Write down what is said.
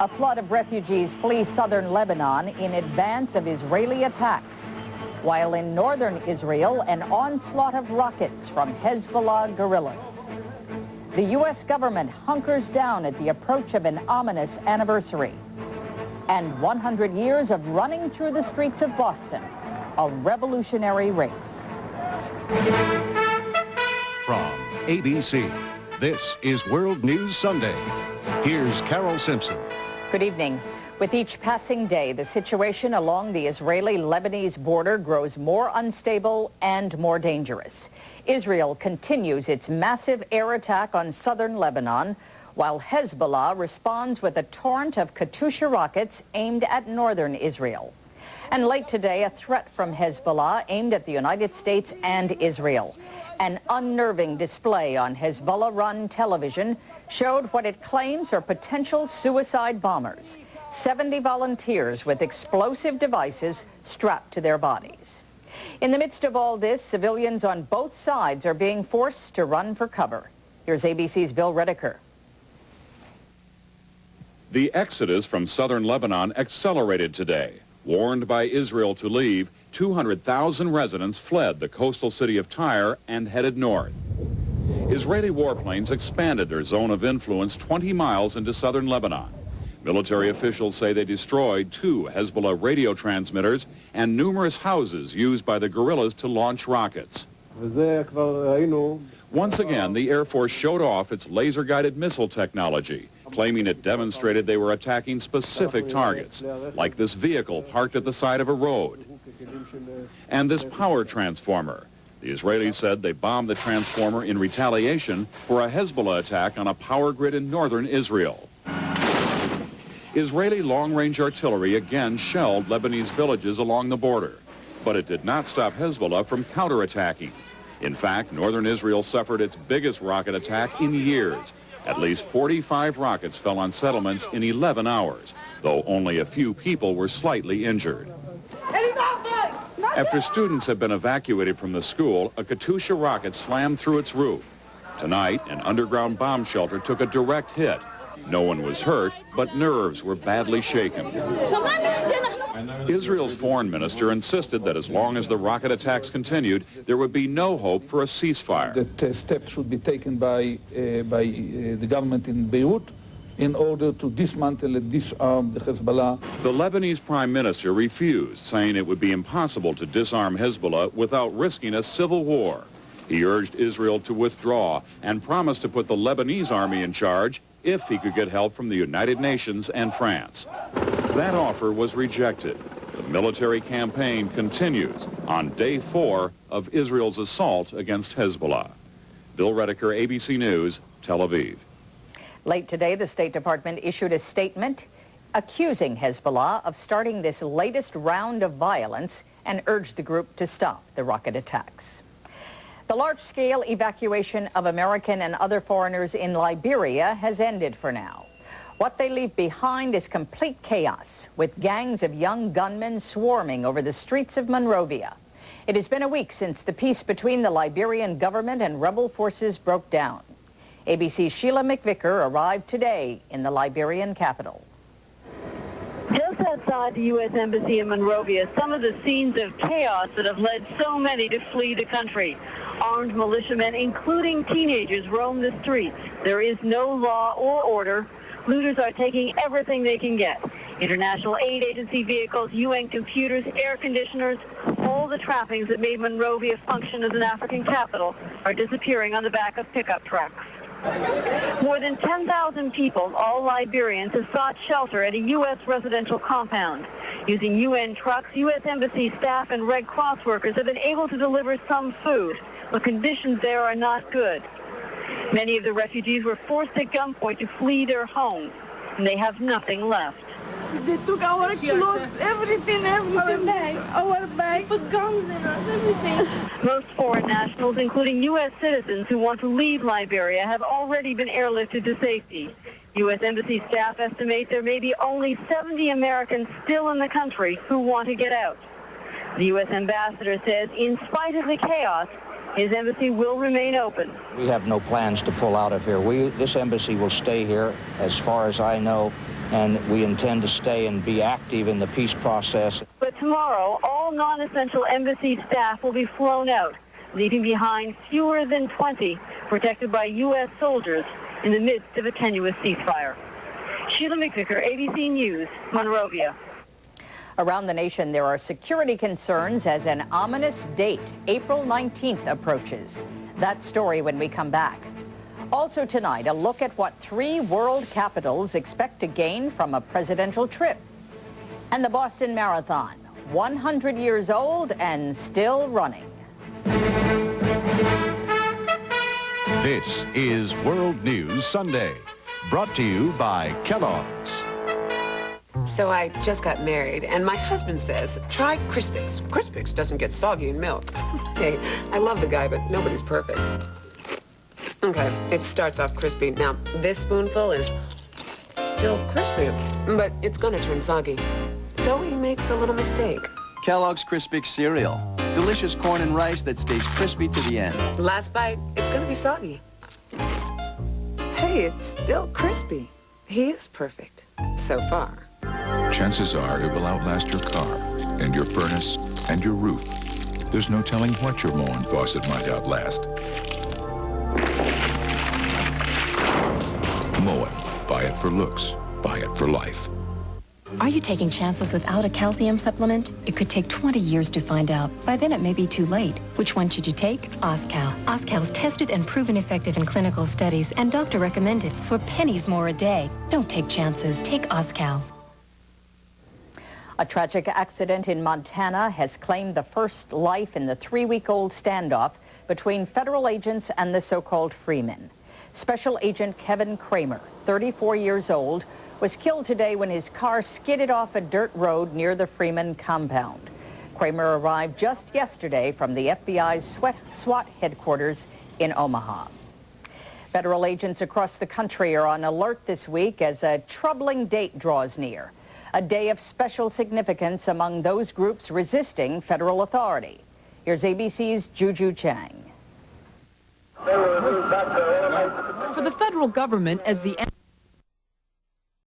A flood of refugees flee southern Lebanon in advance of Israeli attacks, while in northern Israel, an onslaught of rockets from Hezbollah guerrillas. The U.S. government hunkers down at the approach of an ominous anniversary. And 100 years of running through the streets of Boston, a revolutionary race. From ABC, this is World News Sunday. Here's Carole Simpson. Good evening. With each passing day, the situation along the Israeli-Lebanese border grows more unstable and more dangerous. Israel continues its massive air attack on southern Lebanon, while Hezbollah responds with a torrent of Katyusha rockets aimed at northern Israel. And late today, a threat from Hezbollah aimed at the United States and Israel. An unnerving display on Hezbollah-run television showed what it claims are potential suicide bombers. 70 volunteers with explosive devices strapped to their bodies. In the midst of all this, civilians on both sides are being forced to run for cover. Here's ABC's Bill Redeker. The exodus from southern Lebanon accelerated today. Warned by Israel to leave, 200,000 residents fled the coastal city of Tyre and headed north. Israeli warplanes expanded their zone of influence 20 miles into southern Lebanon. Military officials say they destroyed 2 Hezbollah radio transmitters and numerous houses used by the guerrillas to launch rockets. Once again, the Air Force showed off its laser-guided missile technology, claiming it demonstrated they were attacking specific targets, like this vehicle parked at the side of a road, and this power transformer. The Israelis said they bombed the transformer in retaliation for a Hezbollah attack on a power grid in northern Israel. Israeli long-range artillery again shelled Lebanese villages along the border, but it did not stop Hezbollah from counterattacking. In fact, northern Israel suffered its biggest rocket attack in years. At least 45 rockets fell on settlements in 11 hours, though only a few people were slightly injured. After students had been evacuated from the school, a Katyusha rocket slammed through its roof. Tonight, an underground bomb shelter took a direct hit. No one was hurt, but nerves were badly shaken. Israel's foreign minister insisted that as long as the rocket attacks continued, there would be no hope for a ceasefire. That steps should be taken by the government in Beirut in order to dismantle and disarm the Hezbollah. The Lebanese prime minister refused, saying it would be impossible to disarm Hezbollah without risking a civil war. He urged Israel to withdraw and promised to put the Lebanese army in charge if he could get help from the United Nations and France. That offer was rejected. The military campaign continues on day 4 of Israel's assault against Hezbollah. Bill Redeker, ABC News, Tel Aviv. Late today, the State Department issued a statement accusing Hezbollah of starting this latest round of violence and urged the group to stop the rocket attacks. The large-scale evacuation of American and other foreigners in Liberia has ended for now. What they leave behind is complete chaos, with gangs of young gunmen swarming over the streets of Monrovia. It has been a week since the peace between the Liberian government and rebel forces broke down. ABC's Sheila McVicker arrived today in the Liberian capital. Just outside the U.S. Embassy in Monrovia, some of the scenes of chaos that have led so many to flee the country. Armed militiamen, including teenagers, roam the streets. There is no law or order. Looters are taking everything they can get. International aid agency vehicles, UN computers, air conditioners, all the trappings that made Monrovia function as an African capital are disappearing on the back of pickup trucks. More than 10,000 people, all Liberians, have sought shelter at a U.S. residential compound. Using UN trucks, U.S. Embassy staff and Red Cross workers have been able to deliver some food, but conditions there are not good. Many of the refugees were forced at gunpoint to flee their homes, and they have nothing left. They took our clothes, everything, our bag, put guns in us, everything. Most foreign nationals, including U.S. citizens who want to leave Liberia, have already been airlifted to safety. U.S. Embassy staff estimate there may be only 70 Americans still in the country who want to get out. The U.S. ambassador says in spite of the chaos, his embassy will remain open. We have no plans to pull out of here. This embassy will stay here, as far as I know, and we intend to stay and be active in the peace process. But tomorrow, all non-essential embassy staff will be flown out, leaving behind fewer than 20 protected by U.S. soldiers in the midst of a tenuous ceasefire. Sheila McVicker, ABC News, Monrovia. Around the nation, there are security concerns as an ominous date, April 19th, approaches. That story when we come back. Also tonight, a look at what 3 world capitals expect to gain from a presidential trip. And the Boston Marathon, 100 years old and still running. This is World News Sunday, brought to you by Kellogg's. So I just got married, and my husband says, try Crispix. Crispix doesn't get soggy in milk. Hey, I love the guy, but nobody's perfect. Okay, it starts off crispy. Now, this spoonful is still crispy, but it's gonna turn soggy. So he makes a little mistake. Kellogg's Crispix cereal. Delicious corn and rice that stays crispy to the end. Last bite, it's gonna be soggy. Hey, it's still crispy. He is perfect, so far. Chances are it will outlast your car, and your furnace, and your roof. There's no telling what your Moen faucet might outlast. Moen. Buy it for looks. Buy it for life. Are you taking chances without a calcium supplement? It could take 20 years to find out. By then it may be too late. Which one should you take? Oscal. Oscal's tested and proven effective in clinical studies, and doctor recommended for pennies more a day. Don't take chances. Take Oscal. A tragic accident in Montana has claimed the first life in the 3-week-old standoff between federal agents and the so-called Freemen. Special Agent Kevin Kramer, 34 years old, was killed today when his car skidded off a dirt road near the Freeman compound. Kramer arrived just yesterday from the FBI's SWAT headquarters in Omaha. Federal agents across the country are on alert this week as a troubling date draws near. A day of special significance among those groups resisting federal authority. Here's ABC's Juju Chang. For the federal government, as the